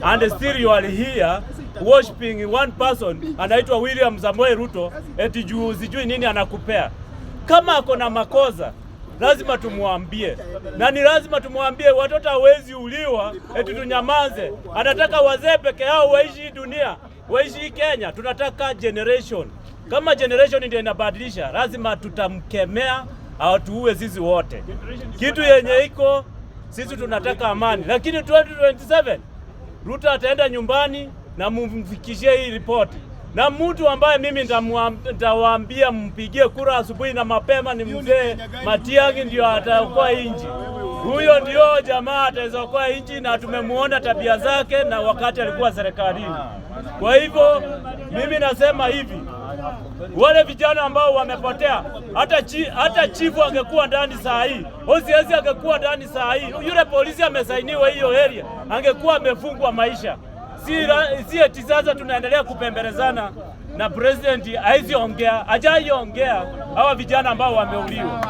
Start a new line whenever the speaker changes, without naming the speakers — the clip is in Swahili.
and still you are here worshiping one person anaitwa William Samoei Ruto eti juu sijui nini anakupea. Kama ako na makosa lazima tumuambie, na ni lazima tumuambie. Watoto hawezi uliwa eti tunyamaze. Anataka wazee peke yao waishi dunia, waishi Kenya. Tunataka generation. Kama generation ndio inabadilisha, lazima tutamkemea au tuue sisi wote. Kitu yenye iko sisi tunataka amani, lakini 2027 Ruto ataenda nyumbani na mumfikishie hii ripoti. Na mtu ambaye mimi nitawaambia mpigie kura asubuhi na mapema ni mzee Matiang'i, ndio ataokoa nchi. Huyo ndio jamaa ataokoa nchi, na tumemuona tabia zake na wakati alikuwa serikalini. Kwa hivyo mimi nasema hivi, wale vijana ambao wamepotea, hata chifu angekuwa ndani saa hii, OCS angekuwa ndani saa hii, yule polisi amesainiwa hiyo area angekuwa amefungwa maisha. Si eti sasa tunaendelea kupembelezana na president haiziongea, hajaiongea hawa vijana ambao wameuliwa.